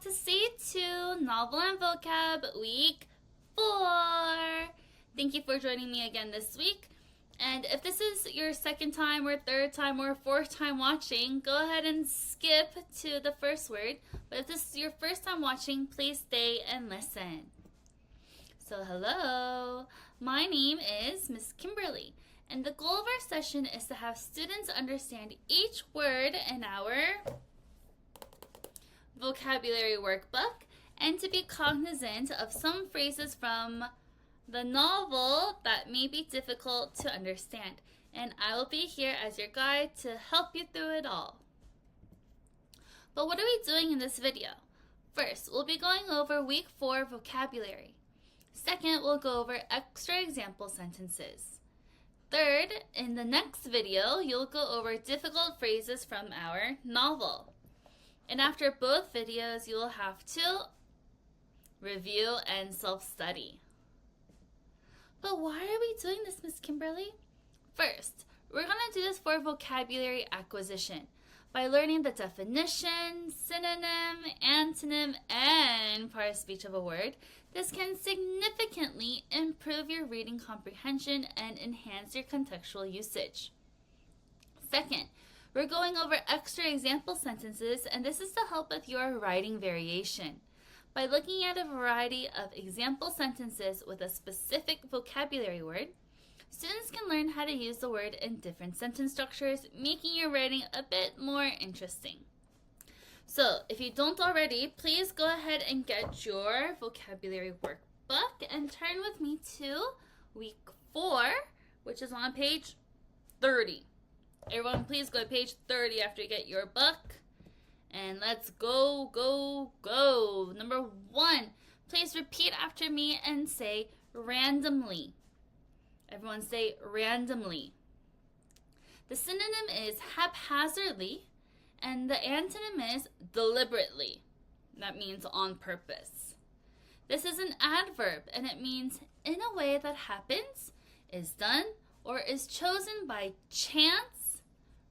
to C2 Novel and Vocab Week 4. Thank you for joining me again this week. And if this is your second time or third time or fourth time watching, go ahead and skip to the first word. But if this is your first time watching, please stay and listen. So hello, my name is Miss Kimberly. And the goal of our session is to have students understand each word in our vocabulary workbook and to be cognizant of some phrases from the novel that may be difficult to understand. And I will be here as your guide to help you through it all. But what are we doing in this video? First, we'll be going over week 4 vocabulary. Second, we'll go over extra example sentences. Third, in the next video, you'll go over difficult phrases from our novel. And after both videos, you will have to review and self-study. But why are we doing this, Miss Kimberly? First, we're going to do this for vocabulary acquisition by learning the definition, synonym, antonym, and part of speech of a word. This can significantly improve your reading comprehension and enhance your contextual usage. Second, we're going over extra example sentences, and this is to help with your writing variation. By looking at a variety of example sentences with a specific vocabulary word, students can learn how to use the word in different sentence structures, making your writing a bit more interesting. So, if you don't already, please go ahead and get your vocabulary workbook and turn with me to week 4, which is on page 30. Everyone, please go to page 30 after you get your book. And let's go, go, go. Number 1, please repeat after me and say randomly. Everyone say randomly. The synonym is haphazardly, and the antonym is deliberately. That means on purpose. This is an adverb, and it means in a way that happens, is done, or is chosen by chance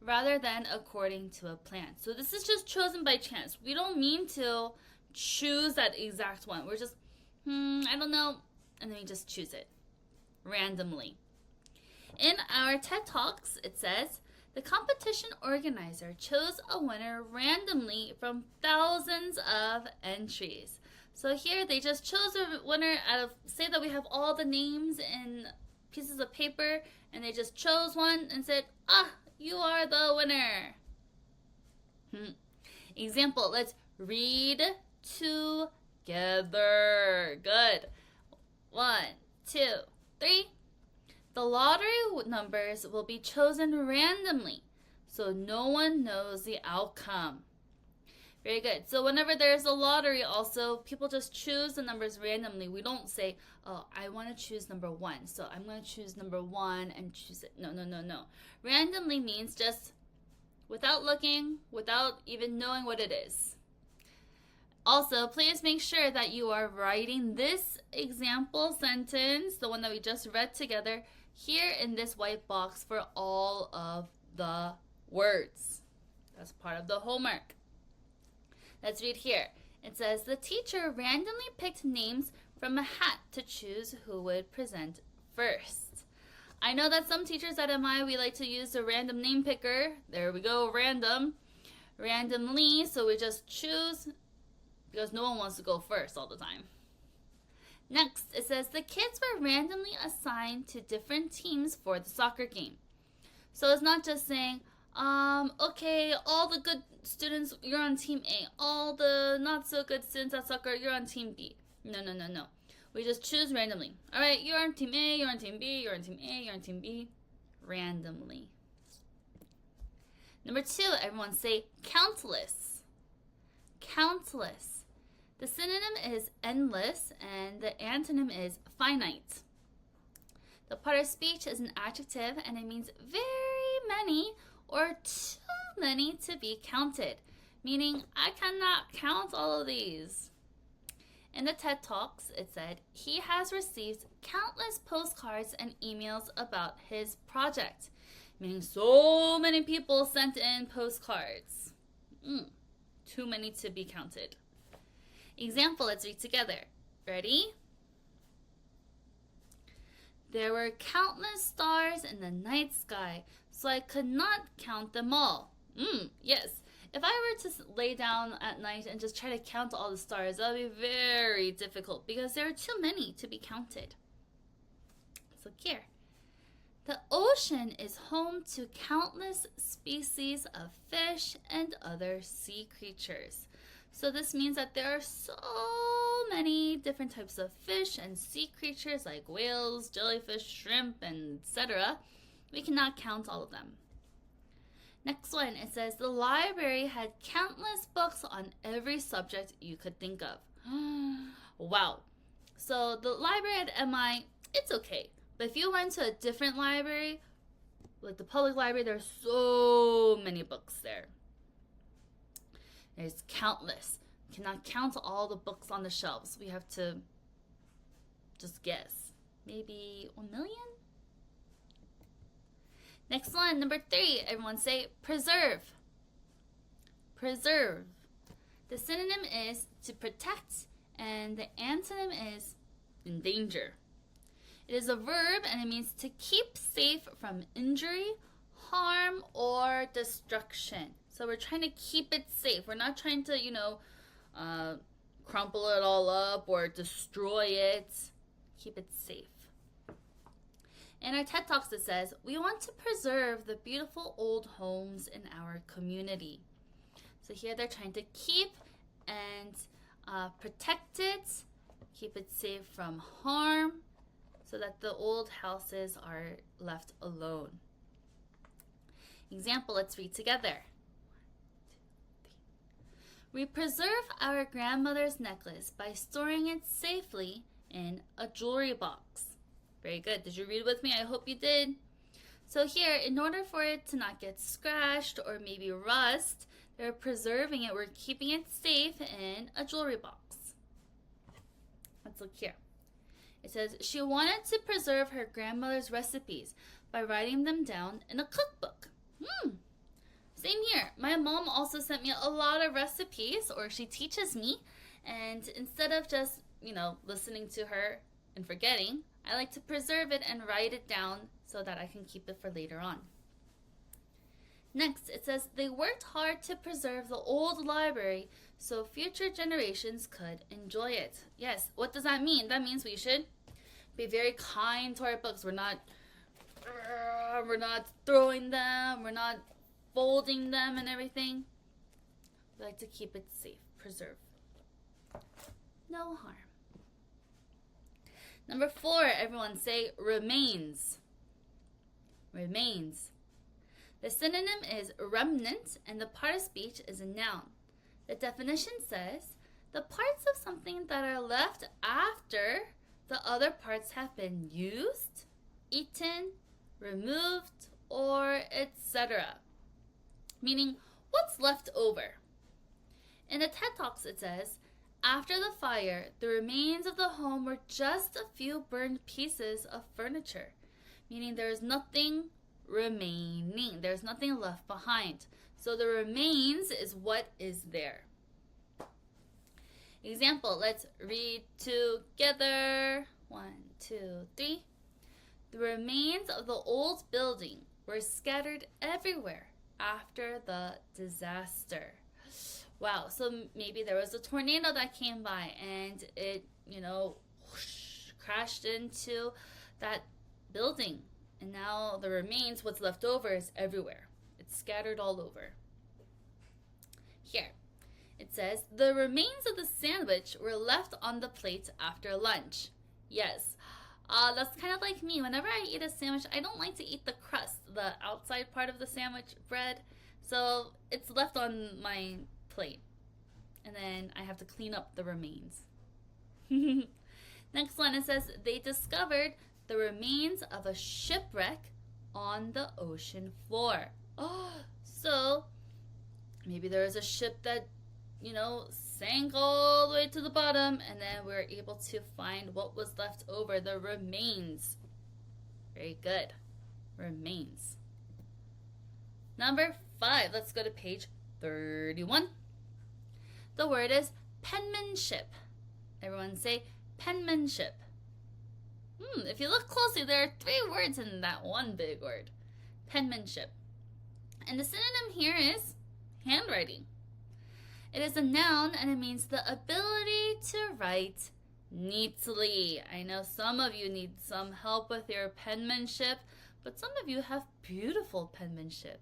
rather than according to a plan. So this is just chosen by chance. We don't mean to choose that exact one. We're just, I don't know, and then we just choose it randomly. In our TED Talks, it says, the competition organizer chose a winner randomly from thousands of entries. So here they just chose a winner out of, say that we have all the names in pieces of paper, and they just chose one and said, you are the winner. Example, let's read together. Good. 1, 2, 3. The lottery numbers will be chosen randomly, so no one knows the outcome. Very good. So whenever there's a lottery also, people just choose the numbers randomly. We don't say, oh, I want to choose number 1, so I'm going to choose number 1 and choose it. No. Randomly means just without looking, without even knowing what it is. Also, please make sure that you are writing this example sentence, the one that we just read together, here in this white box for all of the words. That's part of the homework. Let's read here. It says, the teacher randomly picked names from a hat to choose who would present first. I know that some teachers at M.I, we like to use the random name picker. There we go, randomly, so we just choose because no one wants to go first all the time. Next, it says the kids were randomly assigned to different teams for the soccer game. So it's not just saying, okay, all the good students, you're on team A. All the not so good students at soccer, you're on team B. No. We just choose randomly. All right, you're on team A, you're on team B, you're on team A, you're on team B. Randomly. Number 2, everyone say countless. Countless. The synonym is endless, and the antonym is finite. The part of speech is an adjective, and it means very many or too many to be counted, meaning I cannot count all of these. In the TED Talks, it said, he has received countless postcards and emails about his project, meaning so many people sent in postcards. Too many to be counted. Example, let's read together. Ready? There were countless stars in the night sky, so I could not count them all. Yes. If I were to lay down at night and just try to count all the stars, that would be very difficult because there are too many to be counted. Let's look here. The ocean is home to countless species of fish and other sea creatures. So this means that there are so many different types of fish and sea creatures like whales, jellyfish, shrimp, and etc. We cannot count all of them. Next one, it says the library had countless books on every subject you could think of. Wow. So the library at M.I, it's okay. But if you went to a different library, like the public library, there's so many books there. There's countless. We cannot count all the books on the shelves. We have to just guess. Maybe 1 million? Next one, number 3. Everyone say preserve. Preserve. The synonym is to protect, and the antonym is endanger. It is a verb, and it means to keep safe from injury, harm, or destruction. So we're trying to keep it safe. We're not trying to, crumple it all up or destroy it. Keep it safe. In our TED Talks, it says, we want to preserve the beautiful old homes in our community. So here they're trying to keep and protect it, keep it safe from harm, so that the old houses are left alone. Example, let's read together. 1, 2, 3. We preserve our grandmother's necklace by storing it safely in a jewelry box. Very good. Did you read with me? I hope you did. So here, in order for it to not get scratched or maybe rust, they're preserving it. We're keeping it safe in a jewelry box. Let's look here. It says, she wanted to preserve her grandmother's recipes by writing them down in a cookbook. Same here. My mom also sent me a lot of recipes, or she teaches me, and instead of just, listening to her and forgetting, I like to preserve it and write it down so that I can keep it for later on. Next, it says, they worked hard to preserve the old library so future generations could enjoy it. Yes, what does that mean? That means we should be very kind to our books. We're not throwing them. We're not folding them and everything. We like to keep it safe, preserve. No harm. Number 4, everyone say remains. Remains. The synonym is remnant, and the part of speech is a noun. The definition says, the parts of something that are left after the other parts have been used, eaten, removed, or etc. Meaning, what's left over? In the TED Talks, it says, after the fire, the remains of the home were just a few burned pieces of furniture, meaning there is nothing remaining. There's nothing left behind. So the remains is what is there. Example, let's read together. 1, 2, 3. The remains of the old building were scattered everywhere after the disaster. Wow, so maybe there was a tornado that came by and it, crashed into that building. And now the remains, what's left over, is everywhere. It's scattered all over. Here, it says, the remains of the sandwich were left on the plate after lunch. Yes, that's kind of like me. Whenever I eat a sandwich, I don't like to eat the crust, the outside part of the sandwich bread. So it's left on my plate. And then I have to clean up the remains. Next one, it says, they discovered the remains of a shipwreck on the ocean floor. So maybe there was a ship that, sank all the way to the bottom, and then we're able to find what was left over, the remains. Very good. Remains. Number 5, let's go to page 31. The word is penmanship. Everyone say penmanship. If you look closely, there are 3 words in that one big word. Penmanship. And the synonym here is handwriting. It is a noun and it means the ability to write neatly. I know some of you need some help with your penmanship, but some of you have beautiful penmanship.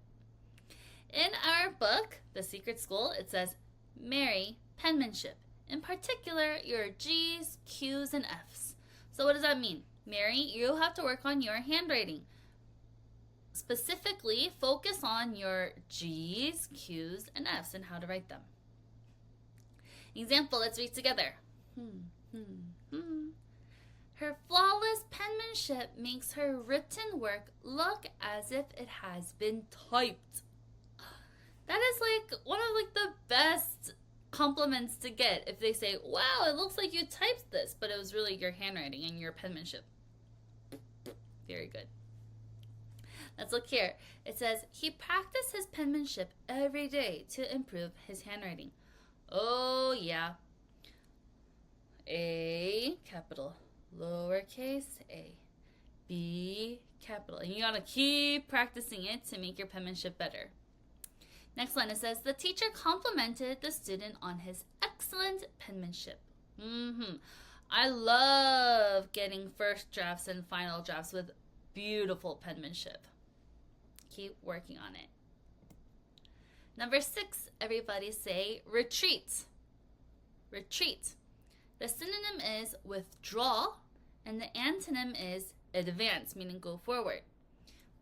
In our book, The Secret School, it says, marry penmanship. In particular, your G's, Q's, and F's. So what does that mean? Mary, you have to work on your handwriting. Specifically, focus on your G's, Q's, and F's and how to write them. Example, let's read together. Her flawless penmanship makes her written work look as if it has been typed. That is one of the best compliments to get if they say, wow, it looks like you typed this, but it was really your handwriting and your penmanship. Very good. Let's look here. It says, he practiced his penmanship every day to improve his handwriting. Oh, yeah. A, capital, lowercase a, B, capital. And you gotta keep practicing it to make your penmanship better. Next one, it says, the teacher complimented the student on his excellent penmanship. I love getting first drafts and final drafts with beautiful penmanship. Keep working on it. Number 6, everybody say retreat. Retreat. The synonym is withdraw, and the antonym is advance, meaning go forward.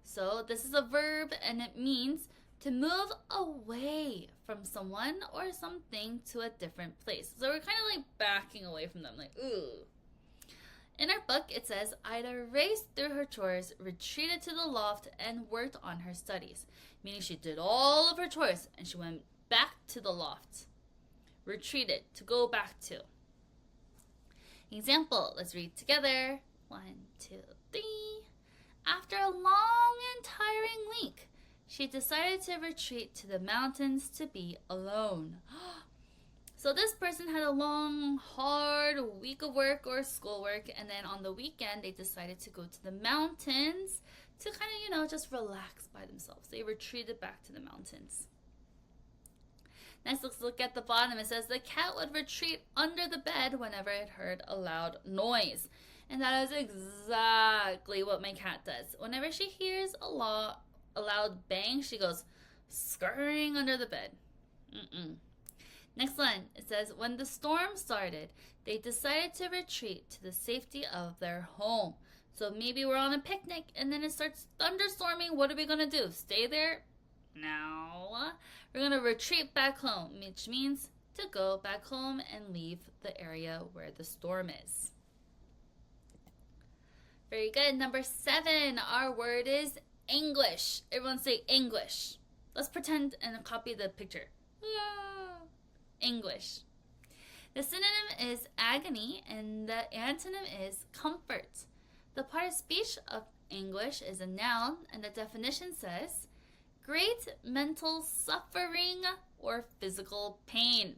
So this is a verb, and it means to move away from someone or something to a different place. So we're kind of backing away from them, ooh. In our book, it says, Ida raced through her chores, retreated to the loft, and worked on her studies. Meaning she did all of her chores, and she went back to the loft. Retreated, to go back to. Example, let's read together. 1, 2, 3. After a long and tiring week, she decided to retreat to the mountains to be alone. So this person had a long, hard week of work or schoolwork, and then on the weekend, they decided to go to the mountains to kind of, just relax by themselves. They retreated back to the mountains. Next, let's look at the bottom. It says, the cat would retreat under the bed whenever it heard a loud noise. And that is exactly what my cat does. Whenever she hears a loud bang, she goes scurrying under the bed. Next one, it says, when the storm started, they decided to retreat to the safety of their home. So maybe we're on a picnic and then it starts thunderstorming. What are we going to do? Stay there? No. We're going to retreat back home, which means to go back home and leave the area where the storm is. Very good. Number 7, our word is English. Everyone say English. Let's pretend and copy the picture. English. The synonym is agony and the antonym is comfort. The part of speech of English is a noun, and the definition says great mental suffering or physical pain.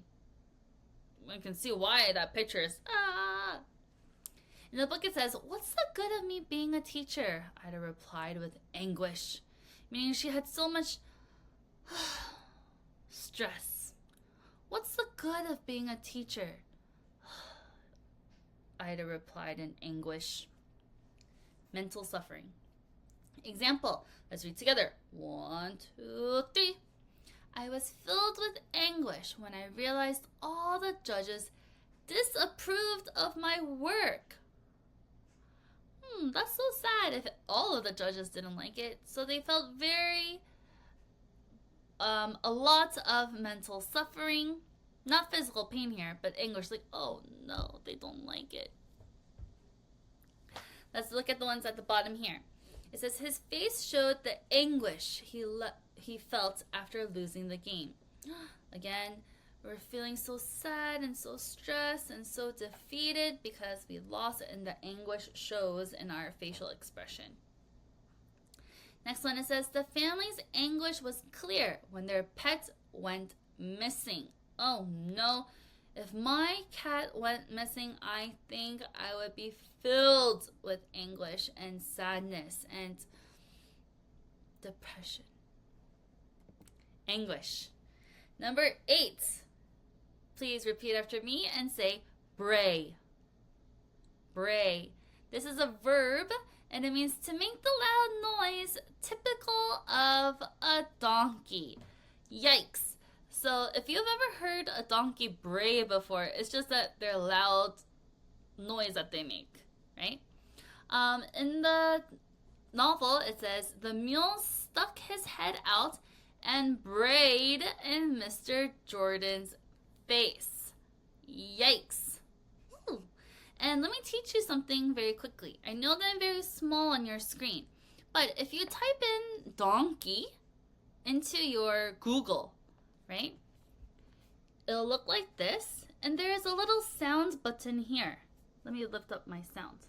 You can see why that picture is In the book it says, what's the good of me being a teacher? Ida replied with anguish, meaning she had so much stress. What's the good of being a teacher? Ida replied in anguish. Mental suffering. Example, let's read together. 1, 2, 3. I was filled with anguish when I realized all the judges disapproved of my work. That's so sad if all of the judges didn't like it. So they felt a lot of mental suffering. Not physical pain here, but anguish. Oh no, they don't like it. Let's look at the ones at the bottom here. It says his face showed the anguish he felt after losing the game. Again, we're feeling so sad and so stressed and so defeated because we lost, and the anguish shows in our facial expression. Next one, it says the family's anguish was clear when their pet went missing. Oh no, If my cat went missing, I think I would be filled with anguish and sadness and depression. Anguish. Number 8. Please repeat after me and say bray. Bray. This is a verb and it means to make the loud noise typical of a donkey. Yikes. So if you've ever heard a donkey bray before, it's just that they're loud noise that they make, right? In the novel, it says, the mule stuck his head out and brayed in Mr. Jordan's face. Yikes. Ooh. And let me teach you something very quickly. I know that I'm very small on your screen, but if you type in donkey into your Google, right? It'll look like this, and there's a little sound button here. Let me lift up my sound.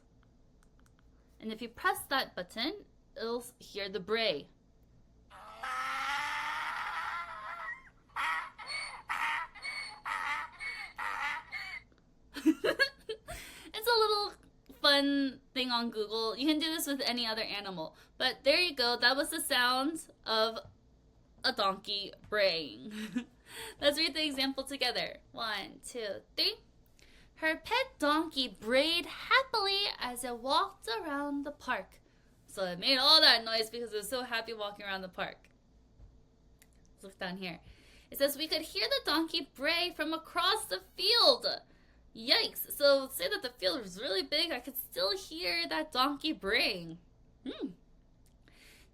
And if you press that button, it'll hear the bray. It's a little fun thing on Google. You can do this with any other animal. But there you go. That was the sound of a donkey braying. Let's read the example together. 1, 2, 3. Her pet donkey brayed happily as it walked around the park. So it made all that noise because it was so happy walking around the park. Let's look down here. It says we could hear the donkey bray from across the field. Yikes. So say that the field was really big, I could still hear that donkey braying.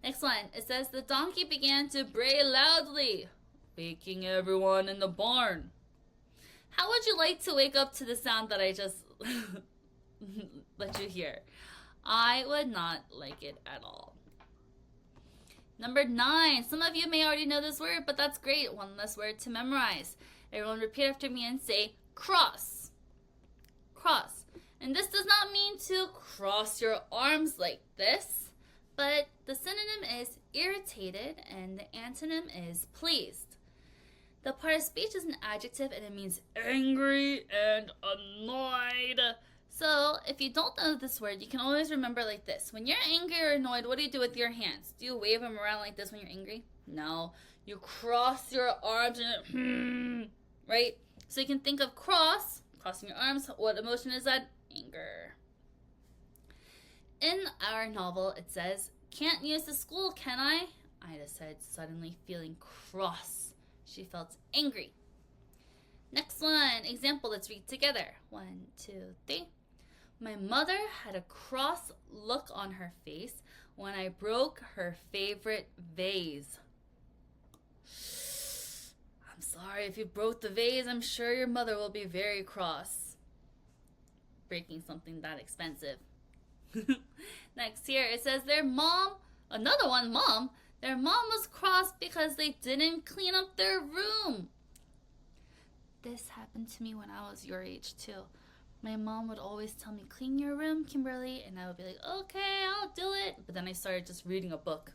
Next one. It says the donkey began to bray loudly, waking everyone in the barn. How would you like to wake up to the sound that I just let you hear? I would not like it at all. Number 9. Some of you may already know this word, but that's great. One less word to memorize. Everyone repeat after me and say cross. Cross. And this does not mean to cross your arms like this, but the synonym is irritated and the antonym is pleased. The part of speech is an adjective and it means angry and annoyed. So if you don't know this word, you can always remember like this. When you're angry or annoyed, what do you do with your hands? Do you wave them around like this when you're angry? No. You cross your arms and right? So you can think of crossing your arms. What emotion is that? Anger. In our novel, it says, can't use the school, can I? Ida said, suddenly feeling cross. She felt angry. Next one. Example, let's read together. 1, 2, 3. My mother had a cross look on her face when I broke her favorite vase. I'm sorry if you broke the vase. I'm sure your mother will be very cross. Breaking something that expensive. Next here, it says their mom, another one, mom. Their mom was cross because they didn't clean up their room. This happened to me when I was your age too. My mom would always tell me, clean your room, Kimberly. And I would be like, okay, I'll do it. But then I started just reading a book.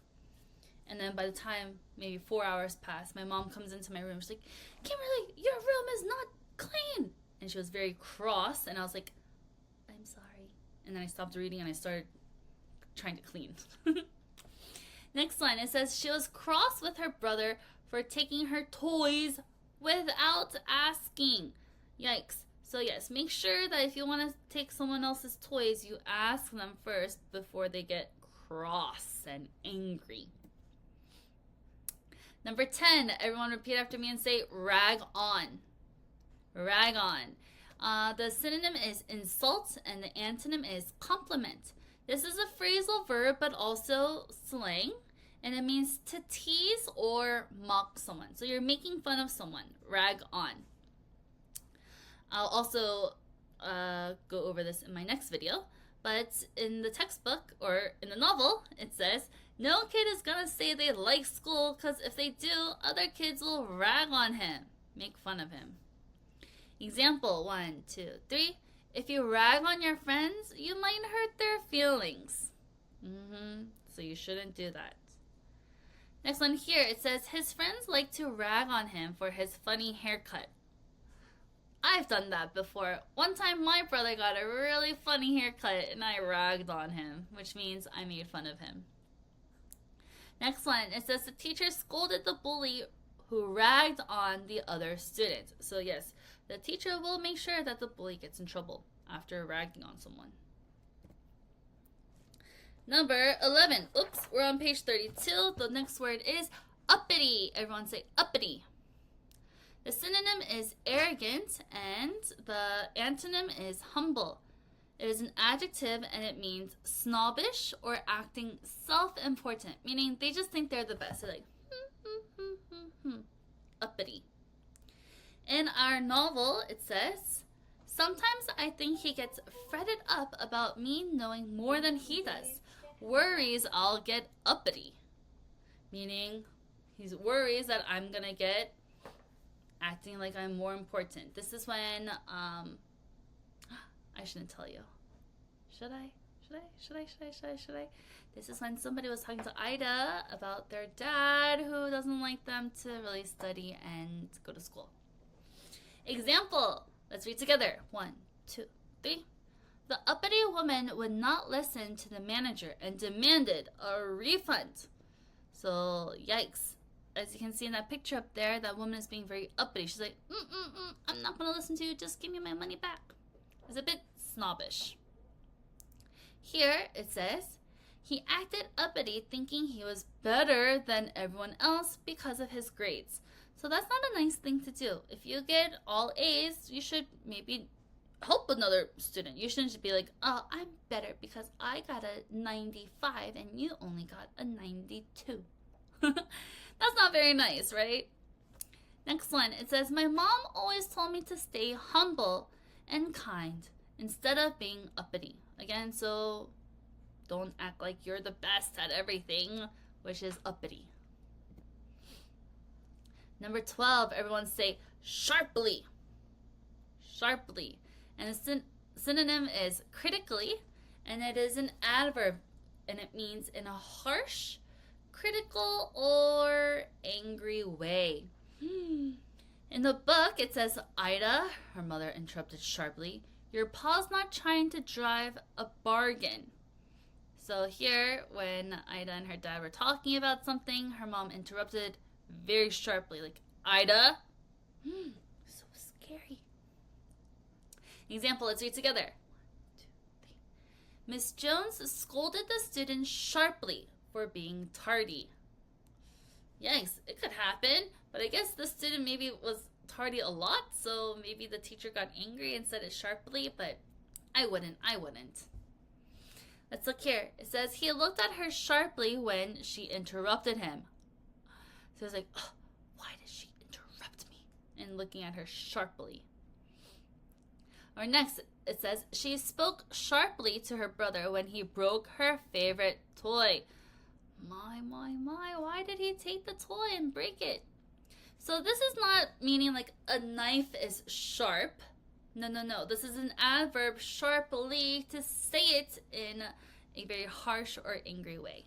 And then by the time maybe 4 hours passed, my mom comes into my room. She's like, Kimberly, your room is not clean. And she was very cross. And I was like, I'm sorry. And then I stopped reading and I started trying to clean. Next line, it says she was cross with her brother for taking her toys without asking. Yikes. So yes, make sure that if you want to take someone else's toys, you ask them first before they get cross and angry. Number 10, everyone repeat after me and say rag on. Rag on. The synonym is insult and the antonym is compliment. This is a phrasal verb but also slang, and it means to tease or mock someone. So you're making fun of someone. Rag on. I'll also go over this in my next video, but in the textbook or in the novel, it says, no kid is gonna say they like school because if they do, other kids will rag on him, make fun of him. Example, 1, 2, 3. If you rag on your friends, you might hurt their feelings. So you shouldn't do that. Next one here, it says his friends like to rag on him for his funny haircut. I've done that before. One time my brother got a really funny haircut and I ragged on him, which means I made fun of him. Next one, it says the teacher scolded the bully who ragged on the other student. So yes, the teacher will make sure that the bully gets in trouble after ragging on someone. Number 11. Oops, we're on page 32. The next word is uppity. Everyone say uppity. The synonym is arrogant and the antonym is humble. It is an adjective and it means snobbish or acting self-important, meaning they just think they're the best. They're like, uppity. In our novel, it says, sometimes I think he gets fretted up about me knowing more than he does. Worries I'll get uppity, meaning he worries that I'm going to get acting like I'm more important. This is when, I shouldn't tell you. Should I? This is when somebody was talking to Ida about their dad who doesn't like them to really study and go to school. Example. Let's read together. 1, 2, 3. The uppity woman would not listen to the manager and demanded a refund. So, yikes. As you can see in that picture up there, that woman is being very uppity. She's like, I'm not going to listen to you. Just give me my money back. It's a bit snobbish. Here it says, he acted uppity thinking he was better than everyone else because of his grades. So that's not a nice thing to do. If you get all A's, you should maybe help another student. You shouldn't be like, oh, I'm better because I got a 95 and you only got a 92. That's not very nice, right? Next one, it says, my mom always told me to stay humble and kind instead of being uppity. Again, so don't act like you're the best at everything, which is uppity. Number 12, everyone say sharply. Sharply. And the synonym is critically, and it is an adverb, and it means in a harsh, critical, or angry way. In the book, it says, Ida, her mother interrupted sharply, your pa's not trying to drive a bargain. So here, when Ida and her dad were talking about something, her mom interrupted very sharply, like, Ida, so scary. Example, let's read together. 1, 2, 3. Miss Jones scolded the student sharply for being tardy. Yikes, it could happen, but I guess the student maybe was tardy a lot, so maybe the teacher got angry and said it sharply, but I wouldn't. Let's look here. It says, he looked at her sharply when she interrupted him. So it's like, oh, why did she interrupt me? And looking at her sharply. Or next, it says, she spoke sharply to her brother when he broke her favorite toy. My, why did he take the toy and break it? So this is not meaning like a knife is sharp. No. This is an adverb, sharply, to say it in a very harsh or angry way.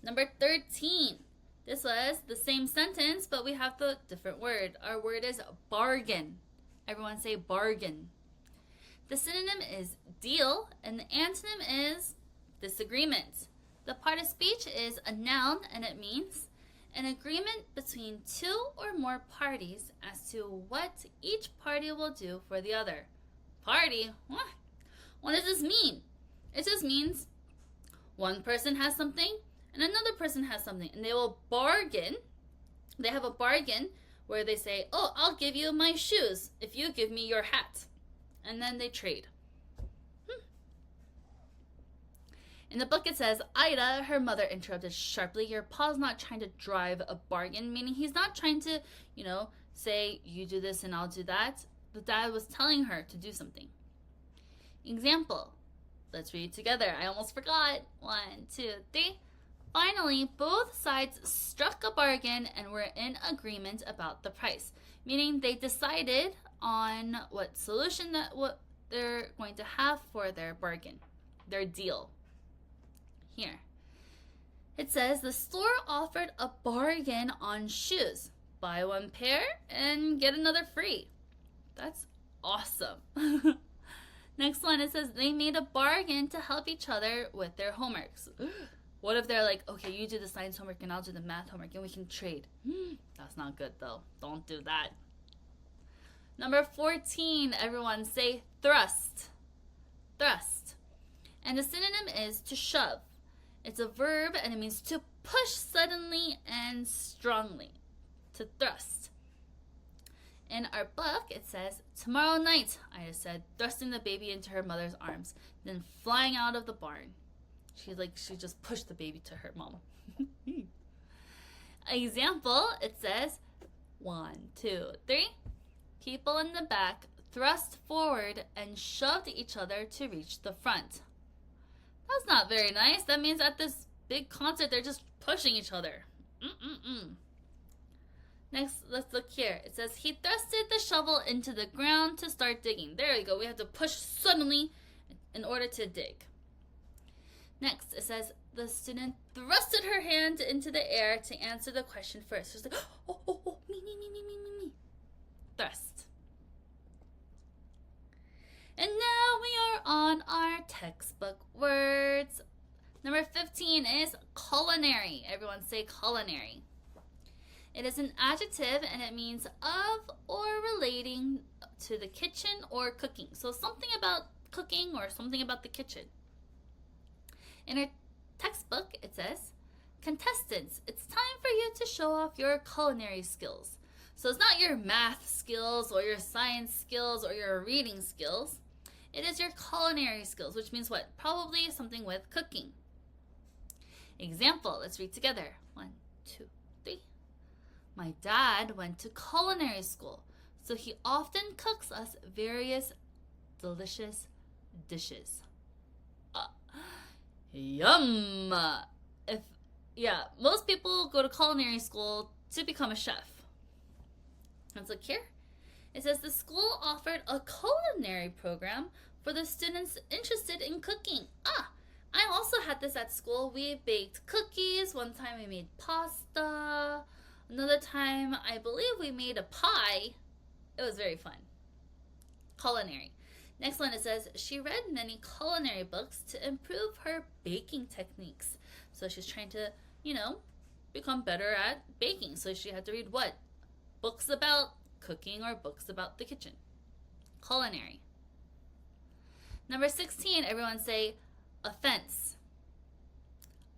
Number 13. This was the same sentence, but we have the different word. Our word is bargain. Everyone say bargain. The synonym is deal, and the antonym is disagreement. The part of speech is a noun, and it means an agreement between two or more parties as to what each party will do for the other. Party? What does this mean? It just means one person has something and another person has something, and they will bargain. They have a bargain where they say, oh, I'll give you my shoes if you give me your hat. And then they trade. In the book it says, Ida, her mother interrupted sharply, your pa's not trying to drive a bargain, meaning he's not trying to, say, you do this and I'll do that. The dad was telling her to do something. Example. Let's read together. I almost forgot. 1, 2, 3. Finally, both sides struck a bargain and were in agreement about the price, meaning they decided on what solution what they're going to have for their bargain, their deal. Here. It says the store offered a bargain on shoes. buy one pair and get another free. That's awesome. Next one, it says they made a bargain to help each other with their homeworks. What if they're like, okay, you do the science homework and I'll do the math homework and we can trade? That's not good though. Don't do that. Number 14, everyone say thrust. Thrust. And the synonym is to shove. It's a verb and it means to push suddenly and strongly. To thrust. In our book, it says, tomorrow night, Aya said, thrusting the baby into her mother's arms, then flying out of the barn. She just pushed the baby to her mom. Example, it says, 1, 2, 3. People in the back thrust forward and shoved each other to reach the front. That's not very nice. That means at this big concert, they're just pushing each other. Next, let's look here. It says, he thrusted the shovel into the ground to start digging. There you go. We have to push suddenly in order to dig. Next, it says, the student thrusted her hand into the air to answer the question first. She's like, oh, me. Thrust. And now we are on our textbook words. Number 15 is culinary. Everyone say culinary. It is an adjective and it means of or relating to the kitchen or cooking. So something about cooking or something about the kitchen. In our textbook, it says, contestants, it's time for you to show off your culinary skills. So it's not your math skills or your science skills or your reading skills. It is your culinary skills, which means what? Probably something with cooking. Example, let's read together. 1, 2, 3. My dad went to culinary school, so he often cooks us various delicious dishes. Yum! Most people go to culinary school to become a chef. Let's look here. It says the school offered a culinary program for the students interested in cooking. I also had this at school. We baked cookies. One time we made pasta. Another time, I believe we made a pie. It was very fun. Culinary. Next one, it says, she read many culinary books to improve her baking techniques. So she's trying to, become better at baking. So she had to read what? Books about cooking or books about the kitchen. Culinary. Number 16, everyone say offense.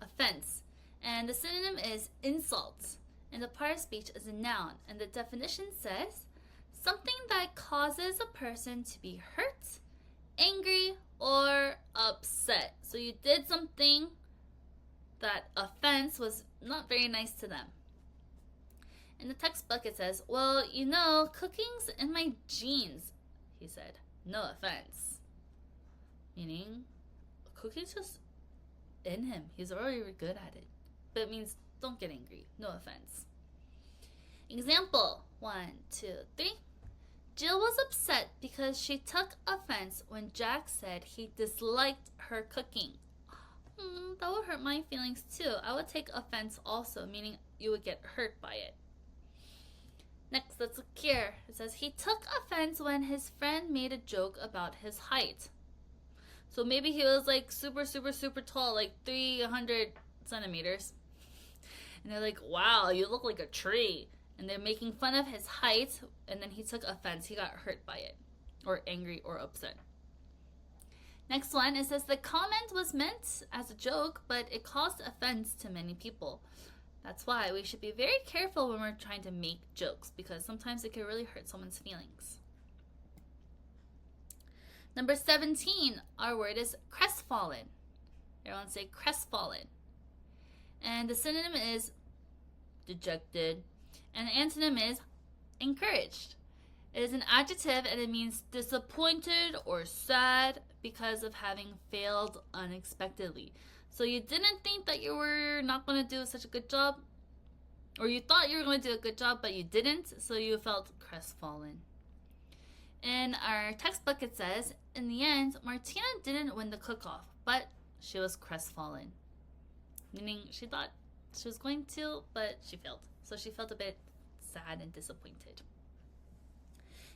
Offense. And the synonym is insult. And the part of speech is a noun. And the definition says, something that causes a person to be hurt, angry, or upset. So you did something that offense was not very nice to them. In the textbook it says, well, cooking's in my genes, he said. No offense. Meaning, cooking's just in him. He's already good at it. But it means don't get angry. No offense. Example, 1, 2, 3. Jill was upset because she took offense when Jack said he disliked her cooking. That would hurt my feelings too. I would take offense also, meaning you would get hurt by it. Next, let's look here. It says he took offense when his friend made a joke about his height. So maybe he was like super, super, super tall, like 300 centimeters. And they're like, wow, you look like a tree. And they're making fun of his height, and then he took offense. He got hurt by it, or angry, or upset. Next one, it says the comment was meant as a joke, but it caused offense to many people. That's why we should be very careful when we're trying to make jokes, because sometimes it can really hurt someone's feelings. Number 17, our word is crestfallen. Everyone say crestfallen. And the synonym is dejected. And the antonym is encouraged. It is an adjective and it means disappointed or sad because of having failed unexpectedly. So you didn't think that you were not going to do such a good job, or you thought you were going to do a good job, but you didn't, so you felt crestfallen. In our textbook it says, in the end, Martina didn't win the cook-off, but she was crestfallen. Meaning she thought she was going to, but she failed. So she felt a bit sad and disappointed.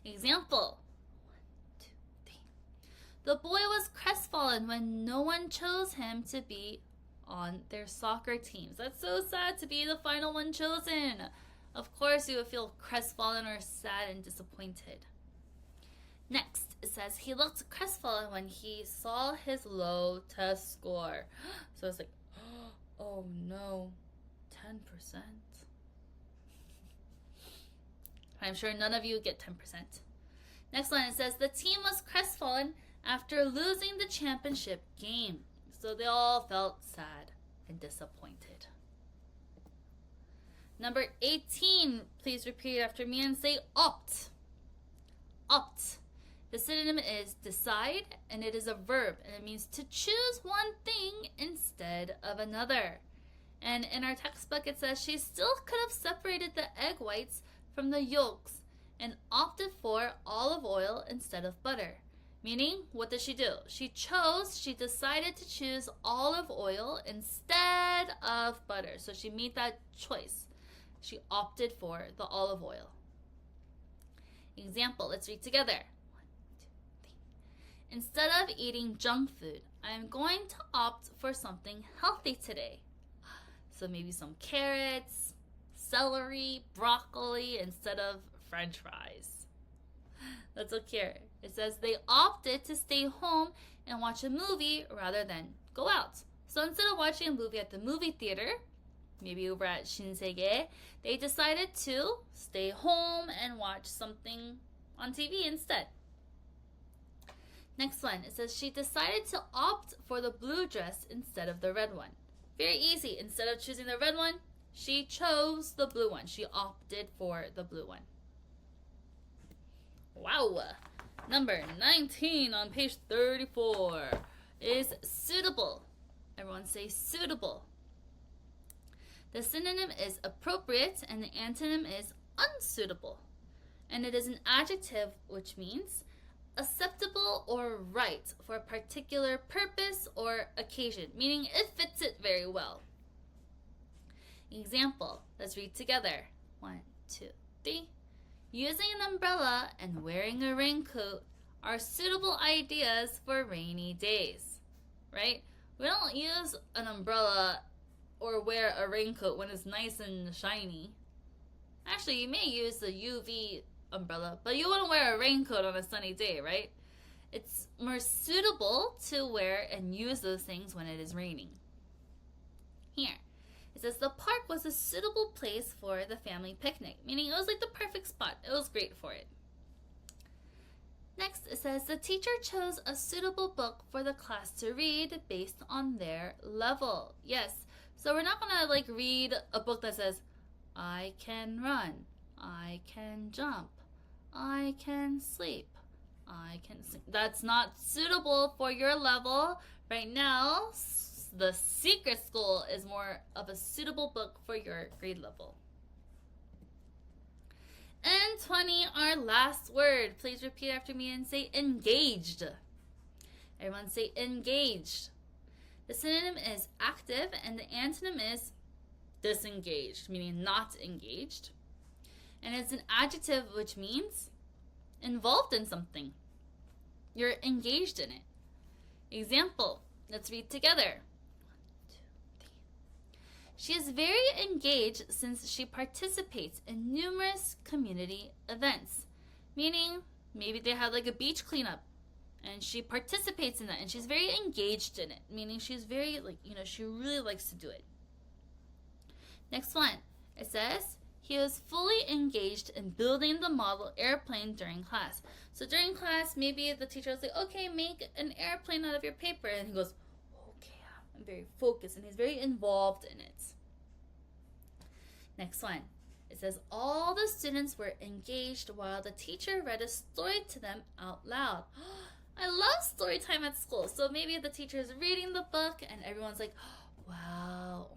Example. 1, 2, 3. The boy was crestfallen when no one chose him to be on their soccer teams. That's so sad to be the final one chosen. Of course, you would feel crestfallen or sad and disappointed. Next, it says he looked crestfallen when he saw his low test score. So it's like, oh no, 10%. I'm sure none of you get 10%. Next line, it says the team was crestfallen after losing the championship game. So they all felt sad and disappointed. Number 18, please repeat after me and say opt. Opt. The synonym is decide, and it is a verb, and it means to choose one thing instead of another. And in our textbook, it says she still could have separated the egg whites from the yolks and opted for olive oil instead of butter. Meaning, what did she do? She decided to choose olive oil instead of butter. So she made that choice. She opted for the olive oil. Example, let's read together. 1, 2, 3. Instead of eating junk food, I am going to opt for something healthy today. So maybe some carrots, celery, broccoli instead of French fries. Let's look here. It says they opted to stay home and watch a movie rather than go out. So instead of watching a movie at the movie theater, maybe over at Shinsege, they decided to stay home and watch something on TV instead. Next one, it says she decided to opt for the blue dress instead of the red one. Very easy. Instead of choosing the red one, she chose the blue one. She opted for the blue one. Wow. Number 19 on page 34 is suitable. Everyone say suitable. The synonym is appropriate and the antonym is unsuitable. And it is an adjective which means acceptable or right for a particular purpose or occasion, meaning it fits it very well. Example, let's read together. 1, 2, 3. Using an umbrella and wearing a raincoat are suitable ideas for rainy days, right? We don't use an umbrella or wear a raincoat when it's nice and shiny. Actually, you may use the UV umbrella, but you wouldn't wear a raincoat on a sunny day, right? It's more suitable to wear and use those things when it is raining. Here, it says the park was a suitable place for the family picnic, meaning it was like the perfect spot. It was great for it. Next, it says the teacher chose a suitable book for the class to read based on their level. Yes, so we're not going to read a book that says, I can run, I can jump, I can sleep, I can sing. That's not suitable for your level. Right now, The Secret School is more of a suitable book for your grade level. And 20, our last word. Please repeat after me and say engaged. Everyone say engaged. The synonym is active and the antonym is disengaged, meaning not engaged. And it's an adjective which means involved in something. You're engaged in it. Example, let's read together. 1, 2, 3. She is very engaged since she participates in numerous community events. Meaning, maybe they have a beach cleanup and she participates in that and she's very engaged in it. Meaning she's very, she really likes to do it. Next one, it says, he was fully engaged in building the model airplane during class. So during class, maybe the teacher was like, okay, make an airplane out of your paper. And he goes, okay, I'm very focused. And he's very involved in it. Next one, it says, all the students were engaged while the teacher read a story to them out loud. I love story time at school. So maybe the teacher is reading the book and everyone's like, wow,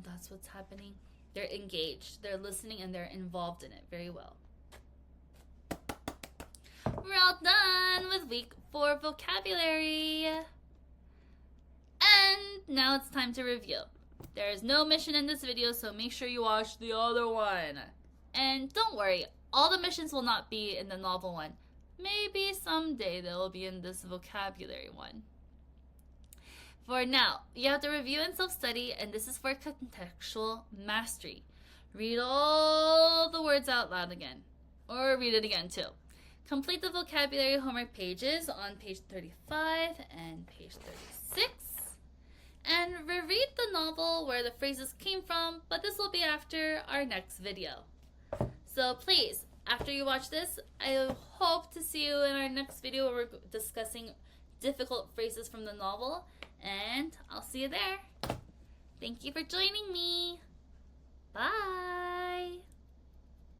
that's what's happening. They're engaged, they're listening, and they're involved in it very well. We're all done with week 4 vocabulary. And now it's time to review. There is no mission in this video, so make sure you watch the other one. And don't worry, all the missions will not be in the novel one. Maybe someday they will be in this vocabulary one. For now, you have to review and self-study, and this is for contextual mastery. Read all the words out loud again, or read it again too. Complete the vocabulary homework pages on page 35 and page 36. And reread the novel where the phrases came from, but this will be after our next video. So please, after you watch this, I hope to see you in our next video where we're discussing difficult phrases from the novel, and I'll see you there. Thank you for joining me. Bye.